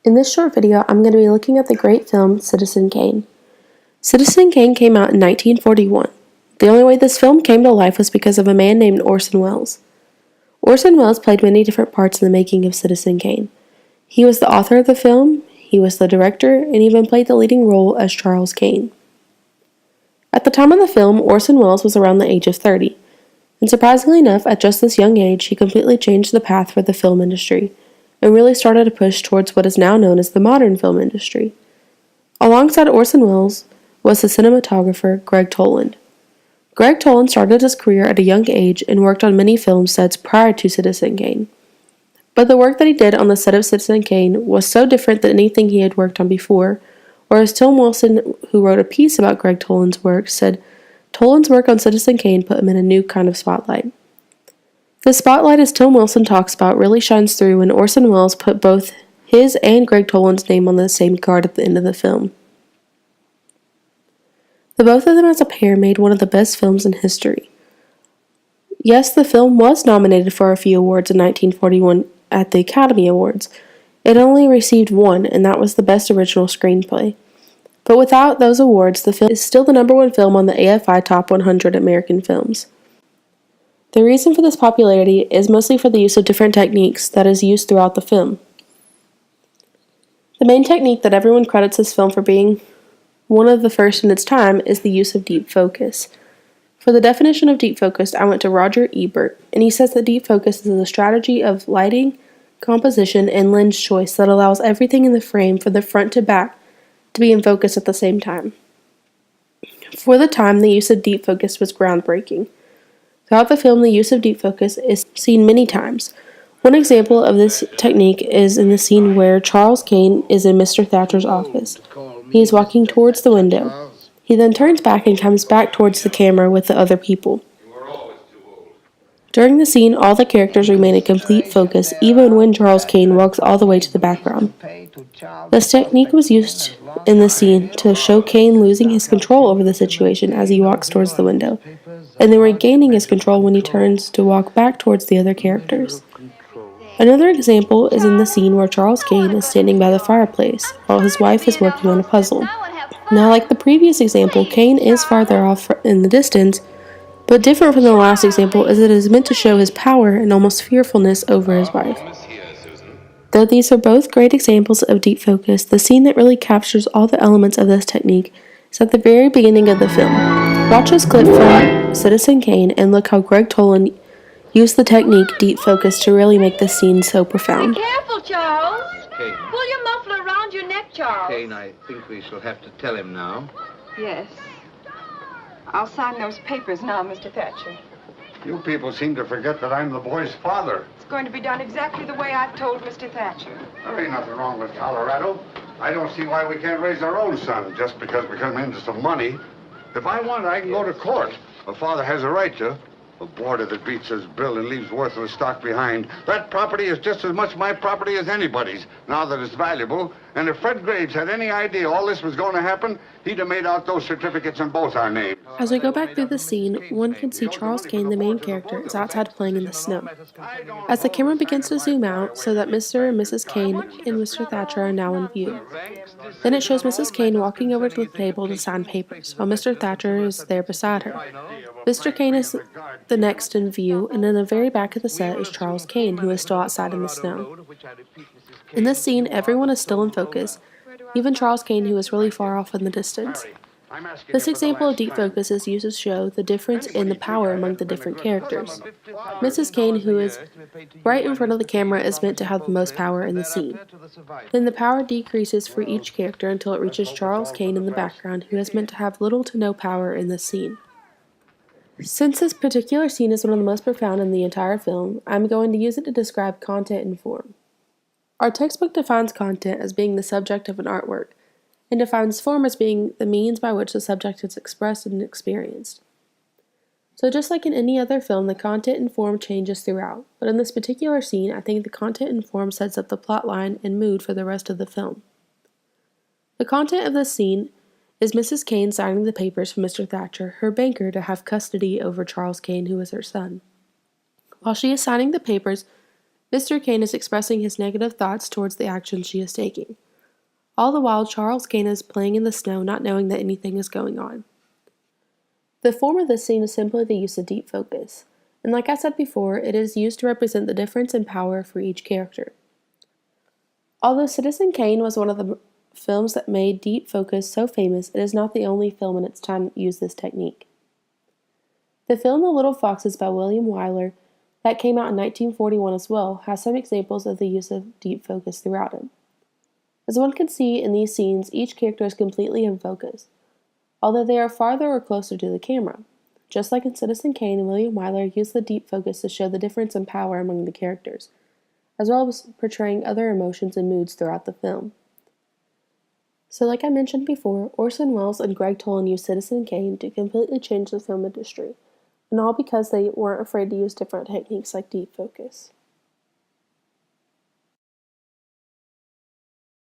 In this short video, I'm going to be looking at the great film Citizen Kane. Citizen Kane came out in 1941. The only way this film came to life was because of a man named Orson Welles. Orson Welles played many different parts in the making of Citizen Kane. He was the author of the film, he was the director, and even played the leading role as Charles Kane. At the time of the film, Orson Welles was around the age of 30. And surprisingly enough, at just this young age, he completely changed the path for the film industry and really started to push towards what is now known as the modern film industry. Alongside Orson Welles was the cinematographer Gregg Toland. Gregg Toland started his career at a young age and worked on many film sets prior to Citizen Kane. But the work that he did on the set of Citizen Kane was so different than anything he had worked on before, or as Tom Wilson, who wrote a piece about Gregg Toland's work, said, Toland's work on Citizen Kane put him in a new kind of spotlight. The spotlight, as Tom Wilson talks about, really shines through when Orson Welles put both his and Gregg Toland's name on the same card at the end of the film. The both of them as a pair made one of the best films in history. Yes, the film was nominated for a few awards in 1941 at the Academy Awards. It only received one, and that was the Best Original Screenplay. But without those awards, the film is still the number one film on the AFI Top 100 American Films. The reason for this popularity is mostly for the use of different techniques that is used throughout the film. The main technique that everyone credits this film for being one of the first in its time is the use of deep focus. For the definition of deep focus, I went to Roger Ebert, and he says that deep focus is a strategy of lighting, composition, and lens choice that allows everything in the frame from the front to back to be in focus at the same time. For the time, the use of deep focus was groundbreaking. Throughout the film, the use of deep focus is seen many times. One example of this technique is in the scene where Charles Kane is in Mr. Thatcher's office. He is walking towards the window. He then turns back and comes back towards the camera with the other people. During the scene, all the characters remain in complete focus, even when Charles Kane walks all the way to the background. This technique was used in the scene to show Kane losing his control over the situation as he walks towards the window, and then regaining his control when he turns to walk back towards the other characters. Another example is in the scene where Charles Kane is standing by the fireplace while his wife is working on a puzzle. Now, like the previous example, Kane is farther off in the distance, but different from the last example is that it is meant to show his power and almost fearfulness over his wife. Though these are both great examples of deep focus, the scene that really captures all the elements of this technique is at the very beginning of the film. Watch this clip from Citizen Kane and look how Gregg Toland used the technique deep focus to really make this scene so profound. Be careful, Charles. Kane. Pull your muffler around your neck, Charles. Kane, I think we shall have to tell him now. Yes. I'll sign those papers now, Mr. Thatcher. You people seem to forget that I'm the boy's father. It's going to be done exactly the way I've told Mr. Thatcher. There ain't nothing wrong with Colorado. I don't see why we can't raise our own son just because we come into some money. If I want, I can go to court. A father has a right to. A boarder that beats his bill and leaves worthless stock behind. That property is just as much my property as anybody's, now that it's valuable. And if Fred Graves had any idea all this was going to happen, he'd have made out those certificates in both our names. As we go back through the scene, one can see Charles Kane, the main character, is outside playing in the snow. As the camera begins to zoom out, so that Mr. and Mrs. Kane and Mr. Thatcher are now in view. Then it shows Mrs. Kane walking over to the table to sign papers, while Mr. Thatcher is there beside her. Mr. Kane is the next in view, and in the very back of the set is Charles Kane, who is still outside in the snow. In this scene, everyone is still in focus, even Charles Kane, who is really far off in the distance. This example of deep focus is used to show the difference in the power among the different characters. Mrs. Kane, who is right in front of the camera, is meant to have the most power in the scene. Then the power decreases for each character until it reaches Charles Kane in the background, who is meant to have little to no power in the scene. Since this particular scene is one of the most profound in the entire film, I'm going to use it to describe content and form. Our textbook defines content as being the subject of an artwork, and defines form as being the means by which the subject is expressed and experienced. So just like in any other film, the content and form changes throughout, but in this particular scene, I think the content and form sets up the plot line and mood for the rest of the film. The content of this scene is Mrs. Kane signing the papers for Mr. Thatcher, her banker, to have custody over Charles Kane, who is her son. While she is signing the papers, Mr. Kane is expressing his negative thoughts towards the action she is taking. All the while, Charles Kane is playing in the snow, not knowing that anything is going on. The form of this scene is simply the use of deep focus, and like I said before, it is used to represent the difference in power for each character. Although Citizen Kane was one of the films that made deep focus so famous, it is not the only film in its time that used this technique. The film The Little Foxes by William Wyler, that came out in 1941 as well, has some examples of the use of deep focus throughout it. As one can see in these scenes, each character is completely in focus, although they are farther or closer to the camera. Just like in Citizen Kane, William Wyler used the deep focus to show the difference in power among the characters, as well as portraying other emotions and moods throughout the film. So like I mentioned before, Orson Welles and Greg Toland used Citizen Kane to completely change the film industry, and all because they weren't afraid to use different techniques like deep focus.